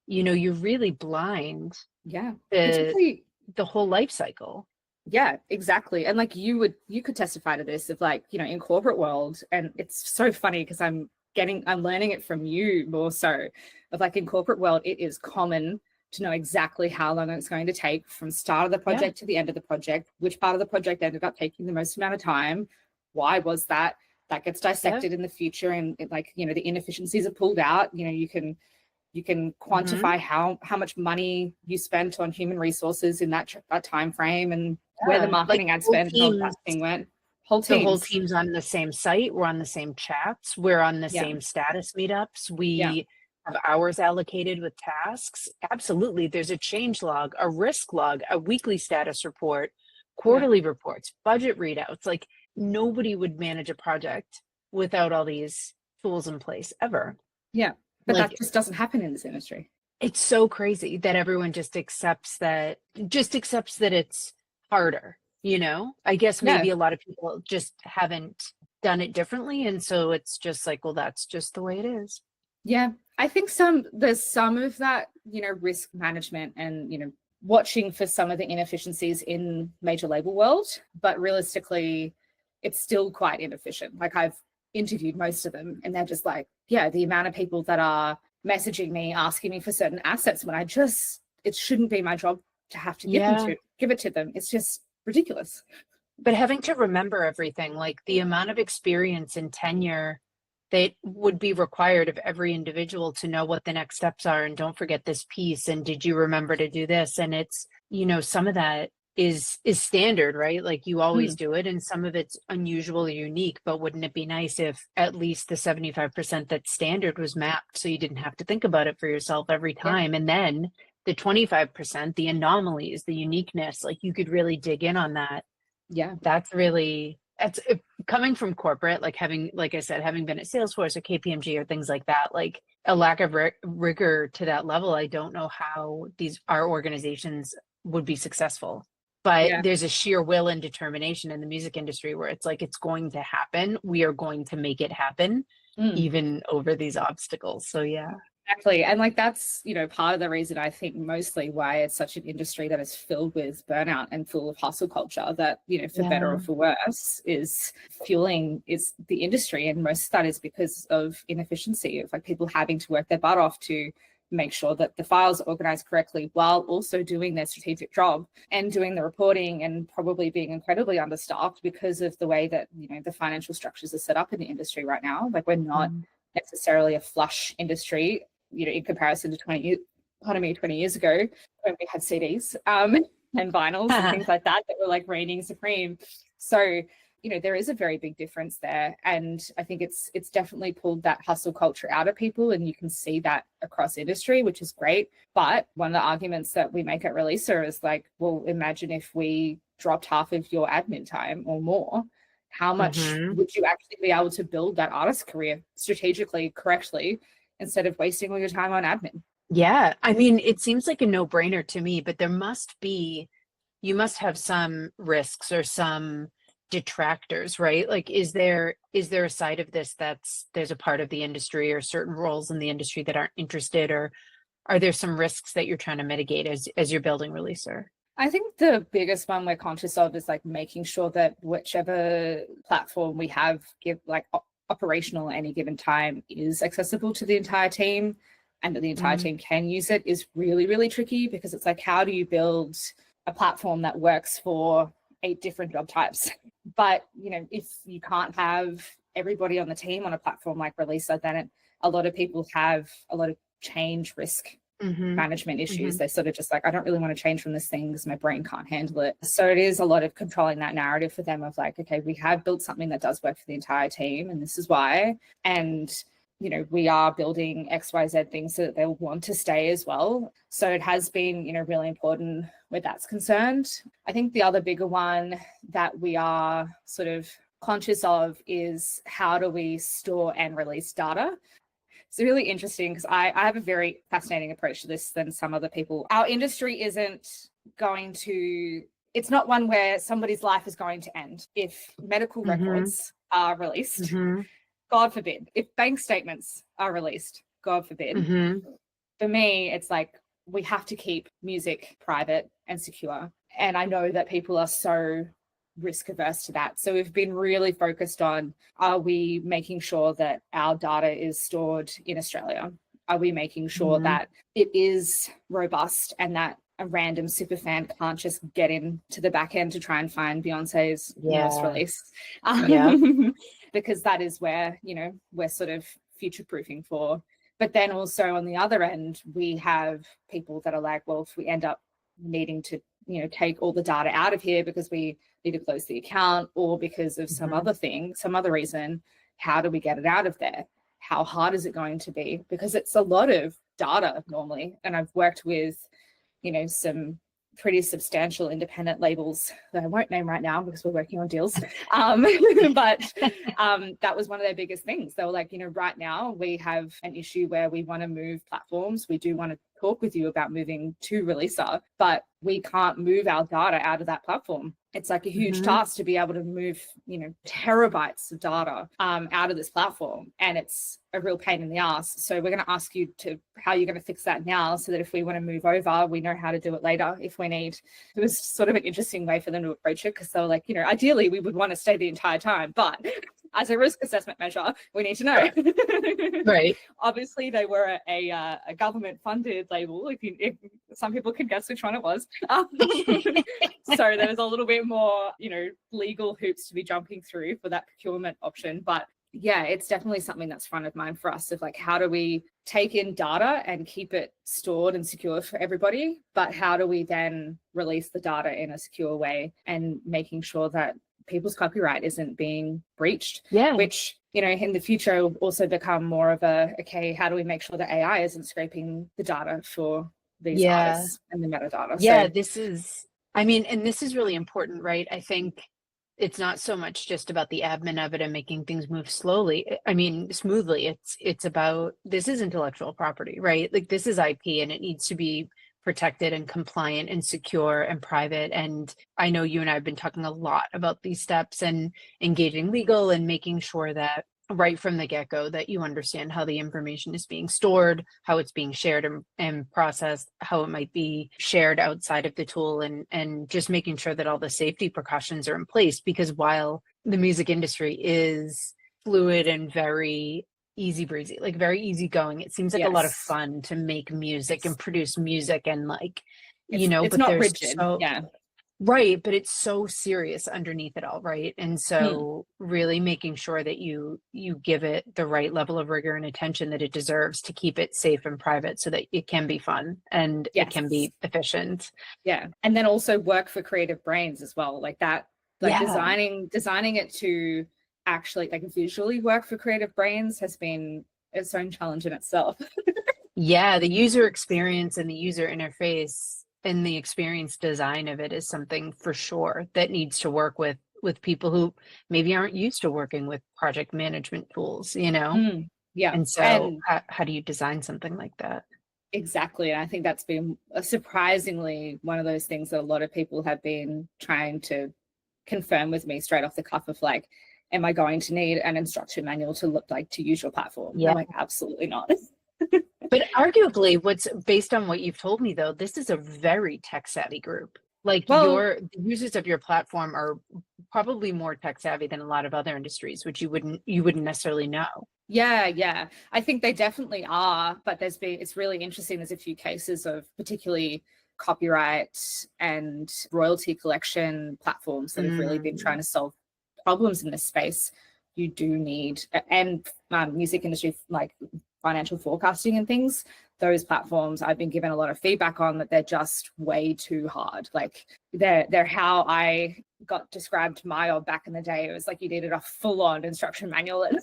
you're really blind. Yeah. The whole life cycle. Yeah, exactly. And like you could testify to this of like, in corporate world, and it's so funny because I'm learning it from you more so, of like in corporate world, it is common to know exactly how long it's going to take from start of the project to the end of the project, which part of the project ended up taking the most amount of time. Why was that? That gets dissected in the future, and like, the inefficiencies are pulled out. You can quantify how much money you spent on human resources in that time frame, and where the marketing ad spend and all that thing went. The whole team's on the same site. We're on the same chats. We're on the same status meetups. We have hours allocated with tasks. Absolutely. There's a change log, a risk log, a weekly status report, quarterly reports, budget readouts. Like nobody would manage a project without all these tools in place ever. Yeah. But that just doesn't happen in this industry. It's so crazy that everyone just accepts that it's harder, I guess maybe a lot of people just haven't done it differently. And so it's just like, well, that's just the way it is. Yeah. I think there's some of that, risk management and, watching for some of the inefficiencies in major label world, but realistically, it's still quite inefficient. Like I've interviewed most of them and they're just like, the amount of people that are messaging me, asking me for certain assets when it shouldn't be my job to have to give it to them. It's just ridiculous. But having to remember everything, like the amount of experience and tenure that would be required of every individual to know what the next steps are, and don't forget this piece, and did you remember to do this? And it's, some of that is standard, right? Like you always do it, and some of it's unusual or unique, but wouldn't it be nice if at least the 75% that's standard was mapped so you didn't have to think about it for yourself every time? And then the 25%, the anomalies, the uniqueness, like you could really dig in on that. That's coming from corporate, like I said, having been at Salesforce or KPMG or things like that, like a lack of rigor to that level. I don't know how our organizations would be successful, but there's a sheer will and determination in the music industry where it's like, it's going to happen. We are going to make it happen, even over these obstacles. So Exactly. And like that's, part of the reason I think mostly why it's such an industry that is filled with burnout and full of hustle culture that, for better or for worse, is fueling the industry. And most of that is because of inefficiency, of like people having to work their butt off to make sure that the files are organized correctly while also doing their strategic job and doing the reporting, and probably being incredibly understaffed because of the way that, the financial structures are set up in the industry right now. Like we're not necessarily a flush industry, in comparison to 20 years ago when we had CDs and vinyls and things like that were like reigning supreme. So, there is a very big difference there. And I think it's definitely pulled that hustle culture out of people, and you can see that across industry, which is great. But one of the arguments that we make at Releaser is like, well, imagine if we dropped half of your admin time or more. How much would you actually be able to build that artist career strategically, correctly, instead of wasting all your time on admin? Yeah. I mean, it seems like a no-brainer to me, but you must have some risks or some detractors, right? Like, is there a side of this there's a part of the industry or certain roles in the industry that aren't interested, or are there some risks that you're trying to mitigate as you're building Releaser? I think the biggest one we're conscious of is like making sure that whichever platform we have operational at any given time is accessible to the entire team, and that the entire team can use it is really, really tricky, because it's like, how do you build a platform that works for 8 different job types? But, if you can't have everybody on the team on a platform like Releaser, then a lot of people have a lot of change risk management issues. They're sort of just like, I don't really want to change from this thing because my brain can't handle it. So it is a lot of controlling that narrative for them of like, okay, we have built something that does work for the entire team, and this is why. And we are building XYZ things so that they'll want to stay as well. So it has been, really important where that's concerned. I think the other bigger one that we are sort of conscious of is, how do we store and release data? It's really interesting, because I have a very fascinating approach to this than some other people. Our industry isn't going to, it's not one where somebody's life is going to end if medical records are released. God forbid. If bank statements are released, God forbid. For me, it's like, we have to keep music private and secure. And I know that people are so risk averse to that. So we've been really focused on, are we making sure that our data is stored in Australia? Are we making sure that it is robust, and that a random super fan can't just get into the back end to try and find Beyonce's newest release? Because that is where, we're sort of future-proofing for. But then also on the other end, we have people that are like, well, if we end up needing to, take all the data out of here because we need to close the account, or because of some other thing, some other reason, how do we get it out of there? How hard is it going to be? Because it's a lot of data normally. And I've worked with, some pretty substantial independent labels that I won't name right now because we're working on deals. But that was one of their biggest things. They were like, right now we have an issue where we want to move platforms. We do want to talk with you about moving to Releaser, but we can't move our data out of that platform. It's like a huge task to be able to move, terabytes of data out of this platform. And it's a real pain in the ass. So we're going to ask you how you're going to fix that now, so that if we want to move over, we know how to do it later if we need. It was sort of an interesting way for them to approach it, because they were like, ideally we would want to stay the entire time, but as a risk assessment measure, we need to know. Right. Obviously, they were a government-funded label. If some people could guess which one it was. So there was a little bit more, legal hoops to be jumping through for that procurement option. But yeah, it's definitely something that's front of mind for us, of like, how do we take in data and keep it stored and secure for everybody? But how do we then release the data in a secure way, and making sure that people's copyright isn't being breached, which, in the future will also become more of okay, how do we make sure that AI isn't scraping the data for these artists and the metadata? Yeah, this is really important, right? I think it's not so much just about the admin of it and making things move smoothly. It's about, this is intellectual property, right? Like, this is IP, and it needs to be protected and compliant and secure and private. And I know you and I have been talking a lot about these steps and engaging legal and making sure that right from the get-go that you understand how the information is being stored, how it's being shared and processed, how it might be shared outside of the tool, and just making sure that all the safety precautions are in place. Because while the music industry is fluid and very easy breezy, like very easy going, it seems like a lot of fun to make music and produce music, and like, it's but not there's rigid. Right, but it's so serious underneath it all, right? And so really making sure that you give it the right level of rigor and attention that it deserves, to keep it safe and private, so that it can be fun and it can be efficient. Yeah. And then also work for creative brains as well, like that, like designing it to actually like visually work for creative brains has been its own challenge in itself. The user experience and the user interface and the experience design of it is something for sure that needs to work with people who maybe aren't used to working with project management tools, And so how do you design something like that? Exactly. And I think that's been surprisingly one of those things that a lot of people have been trying to confirm with me straight off the cuff of like, am I going to need an instruction manual to look like to use your platform? Yeah. I'm like, absolutely not. But arguably, what's based on what you've told me though, this is a very tech savvy group. Like the users of your platform are probably more tech savvy than a lot of other industries, which you wouldn't necessarily know. Yeah. I think they definitely are, but it's really interesting. There's a few cases of particularly copyright and royalty collection platforms that have really been trying to solve problems in this space. You do need, and music industry, like financial forecasting and things, those platforms I've been given a lot of feedback on that they're just way too hard. Like they're how I got described Myo back in the day. It was like you needed a full-on instruction manual, and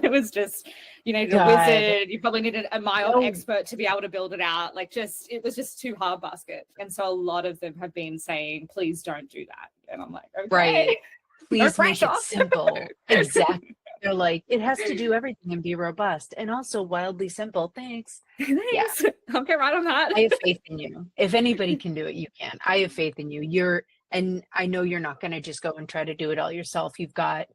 it was just, you needed a wizard, you probably needed a Myo expert to be able to build it out. Like it was just too hard basket. And so a lot of them have been saying, please don't do that. And I'm like, okay. Right. Please No make it simple. Exactly. They're like, it has to do everything and be robust and also wildly simple. Thanks. Yeah. I'll get right on that. I have faith in you. If anybody can do it, you can. I have faith in you. And I know you're not going to just go and try to do it all yourself. You've got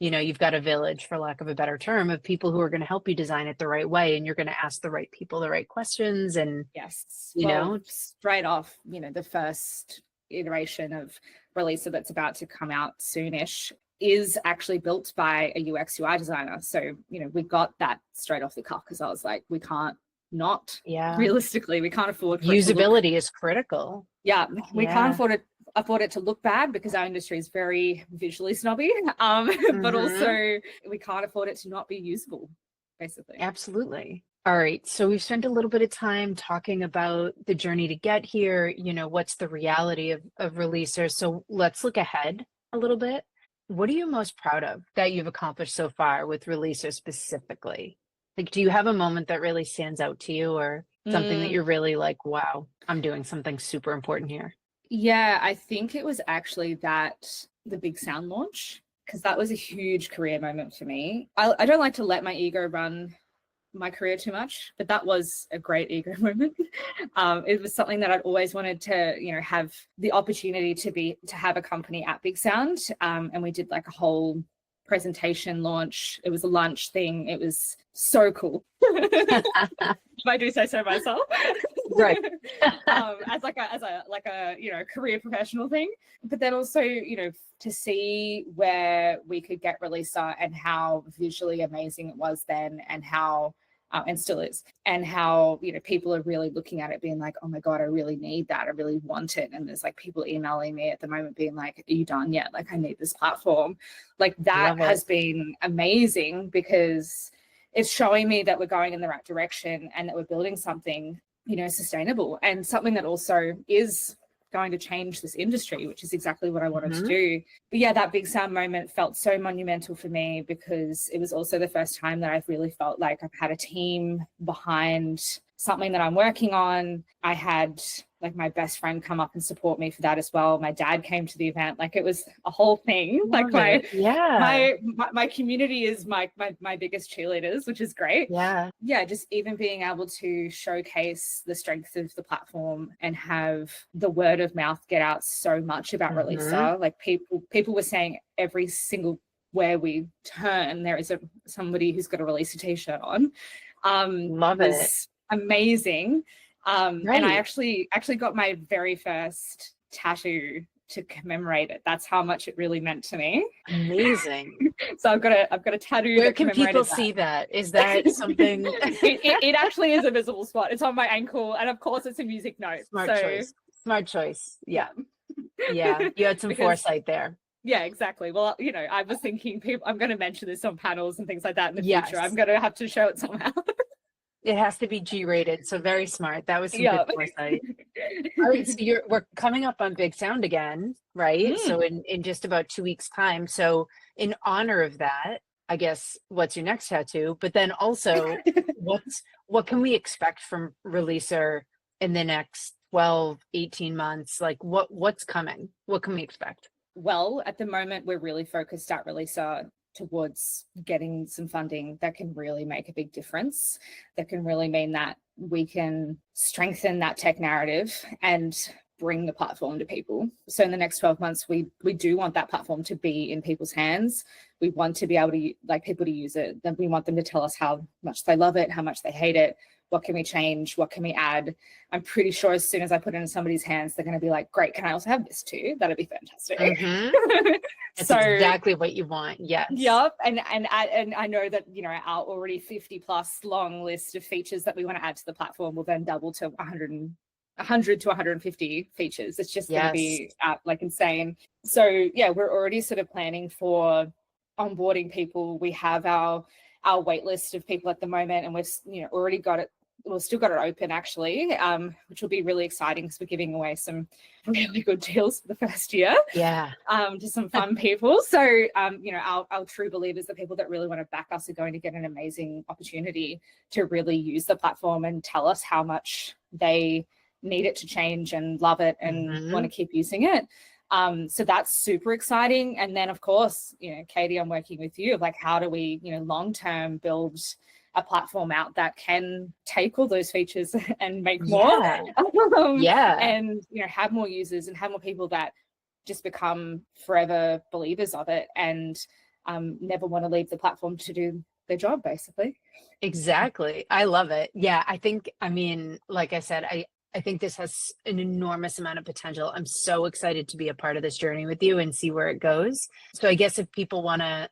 a village, for lack of a better term, of people who are going to help you design it the right way. And you're going to ask the right people the right questions. And yes, straight off, the first iteration of Releaser that's about to come out soonish is actually built by a UX UI designer. So, we got that straight off the cuff because I was like, we can't not, realistically, we can't afford usability is critical. Yeah, we can't afford it to look bad because our industry is very visually snobby, but also we can't afford it to not be usable, basically. Absolutely. All right, so we've spent a little bit of time talking about the journey to get here, what's the reality of Releaser. So let's look ahead a little bit. What are you most proud of that you've accomplished so far with Releaser specifically? Like, do you have a moment that really stands out to you, or something that you're really like, wow, I'm doing something super important here? Yeah, I think it was actually the Big Sound launch, because that was a huge career moment for me. I don't like to let my ego run my career too much, but that was a great ego moment. It was something that I'd always wanted to, have the opportunity to have a company at Big Sound. And we did like a whole presentation launch. It was a lunch thing. It was so cool. If I do say so myself. Right. as a career professional thing. But then also, to see where we could get Releaser and how visually amazing it was then, and how and still is, and how people are really looking at it being like, oh my god, I really need that, I really want it. And there's like people emailing me at the moment being like, are you done yet? Like, I need this platform. Like, that has been amazing because it's showing me that we're going in the right direction and that we're building something sustainable, and something that also is going to change this industry, which is exactly what I wanted to do. But yeah, that Big Sound moment felt so monumental for me because it was also the first time that I've really felt like I've had a team behind something that I'm working on. I had like my best friend come up and support me for that as well. My dad came to the event. Like, it was a whole thing. My community is my biggest cheerleaders, which is great. Yeah, just even being able to showcase the strength of the platform and have the word of mouth get out so much about Releaser. Like, people were saying every single where we turn, there is somebody who's got a Releaser t-shirt on. Love it. Amazing. And I actually got my very first tattoo to commemorate it. That's how much it really meant to me. Amazing. So I've got a tattoo. Where can people see that? Is that something? it actually is a visible spot. It's on my ankle, and of course it's a music note. Smart choice. Yeah. You had some foresight there. Yeah, exactly. Well, I was thinking I'm going to mention this on panels and things like that in the future. I'm going to have to show it somehow. It has to be G-rated, so very smart. That was some good foresight. All right, so we're coming up on Big Sound again, right? So in just about 2 weeks' time. So in honor of that, I guess, what's your next tattoo? But then also, what can we expect from Releaser in the next 12, 18 months? Like, what's coming? What can we expect? Well, at the moment, we're really focused at Releaser towards getting some funding that can really make a big difference, that can really mean that we can strengthen that tech narrative and bring the platform to people. So in the next 12 months, we do want that platform to be in people's hands. We want to be able to like people to use it. Then we want them to tell us how much they love it, how much they hate it. What can we change? What can we add? I'm pretty sure as soon as I put it in somebody's hands, they're going to be like, great, can I also have this too? That'd be fantastic. That's exactly what you want. Yes. Yep. And I know that, you know, our already 50 plus long list of features that we want to add to the platform will then double to 100 to 150 features. It's just going to be like insane. So yeah, we're already sort of planning for onboarding people. We have our wait list of people at the moment, and we've, you know, already got it. We've still got it open actually, which will be really exciting because we're giving away some really good deals for the first year. Yeah. To some fun people. So, you know, our true believers, the people that really want to back us, are going to get an amazing opportunity to really use the platform and tell us how much they need it to change and love it and want to keep using it. So that's super exciting. And then of course, you know, Katie, I'm working with you of like, how do we, you know, long-term build a platform out that can take all those features and make more, and, you know, have more users and have more people that just become forever believers of it and never want to leave the platform to do their job, basically. Exactly. I love it. Yeah. I mean, like I said, I think this has an enormous amount of potential. I'm so excited to be a part of this journey with you and see where it goes. So I guess if people want to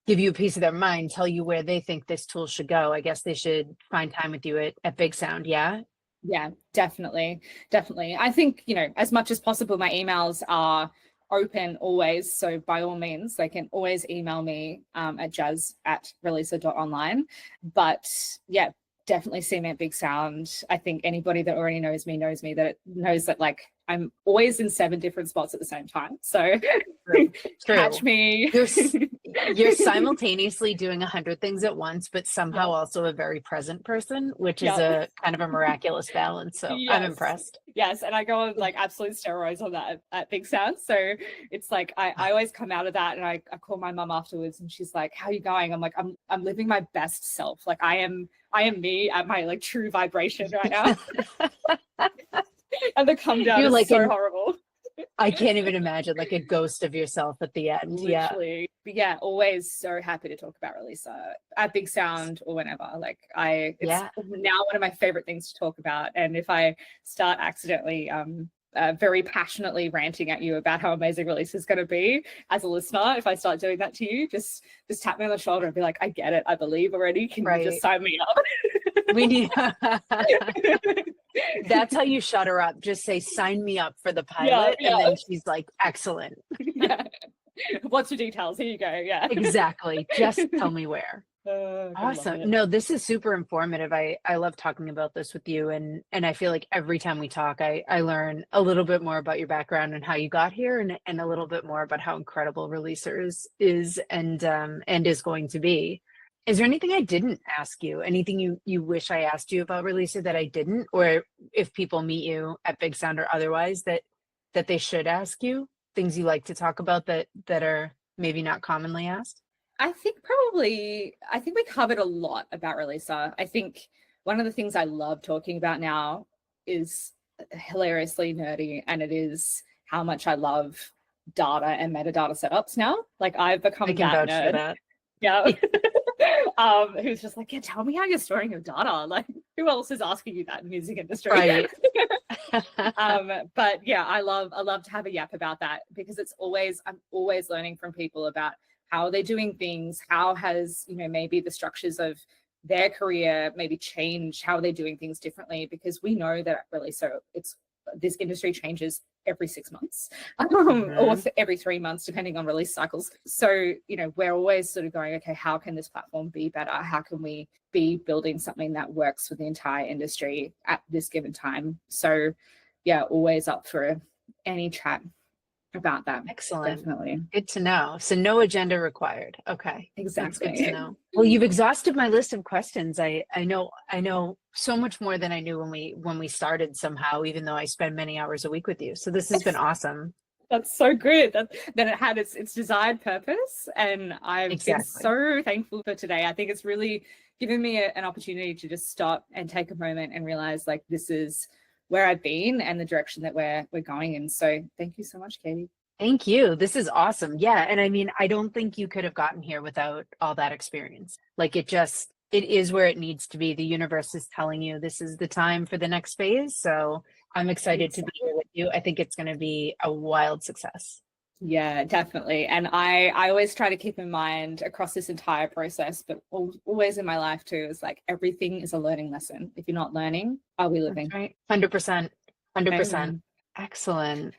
give you a piece of their mind, tell you where they think this tool should go, I guess they should find time with you at Big Sound. Yeah. Yeah, definitely. I think, you know, as much as possible, my emails are open always. So by all means, they can always email me at jazz@releasa.online. But yeah, definitely see me at Big Sound. I think anybody that already knows me knows that like I'm always in 7 different spots at the same time. So catch me. You're simultaneously doing 100 things at once, but somehow also a very present person, which is a kind of a miraculous balance. So I'm impressed. Yes. And I go on like absolute steroids on that at Big Sound. So it's like, I always come out of that and I call my mum afterwards and she's like, how are you going? I'm like, I'm living my best self. Like I am me at my like true vibration right now. And the come down is like so horrible. I can't even imagine, like a ghost of yourself at the end. Literally. Yeah. But yeah, always so happy to talk about Releasa at Big Sound or whenever. Like it's now one of my favorite things to talk about. And if I start accidentally very passionately ranting at you about how amazing Releasa is going to be as a listener, if I start doing that to you, just tap me on the shoulder and be like, I get it. I believe already. Can you just sign me up? We need That's how you shut her up. Just say, sign me up for the pilot. And then she's like, excellent. What's the details? Here you go. Yeah. Exactly. Just tell me where. Awesome. No, this is super informative. I love talking about this with you. And I feel like every time we talk, I learn a little bit more about your background and how you got here and a little bit more about how incredible Releasa is and is going to be. Is there anything I didn't ask you? Anything you wish I asked you about Releasa that I didn't? Or if people meet you at Big Sound or otherwise that they should ask you? Things you like to talk about that are maybe not commonly asked? I think we covered a lot about Releasa. I think one of the things I love talking about now is hilariously nerdy, and it is how much I love data and metadata setups now. Like I've become that nerd. For that. Yeah. Who's just like, yeah, tell me how you're storing your data. Like, who else is asking you that in the music industry? Right. But yeah, I love to have a yap about that because I'm always learning from people about how they're doing things, how has, you know, maybe the structures of their career maybe changed, how they're doing things differently, because we know that really, so this industry changes every 6 months or every 3 months, depending on release cycles. So, you know, we're always sort of going, okay, how can this platform be better? How can we be building something that works for the entire industry at this given time? So yeah, always up for any chat about that. Excellent. Definitely. Good to know. So no agenda required. Okay. Exactly. That's good to know. Well, you've exhausted my list of questions. I know so much more than I knew when we started somehow, even though I spend many hours a week with you. So this has been awesome. That's so good that it had its desired purpose. And I've been so thankful for today. I think it's really given me an opportunity to just stop and take a moment and realize like this is where I've been and the direction that we're going in. So thank you so much, Katie. Thank you. This is awesome. Yeah. And I mean, I don't think you could have gotten here without all that experience. Like it is where it needs to be. The universe is telling you this is the time for the next phase. So I'm excited to be here with you. I think it's going to be a wild success. Yeah, definitely. And I always try to keep in mind across this entire process, but always in my life too, is like everything is a learning lesson. If you're not learning, are we living? That's right. 100%. 100%. Amazing. Excellent.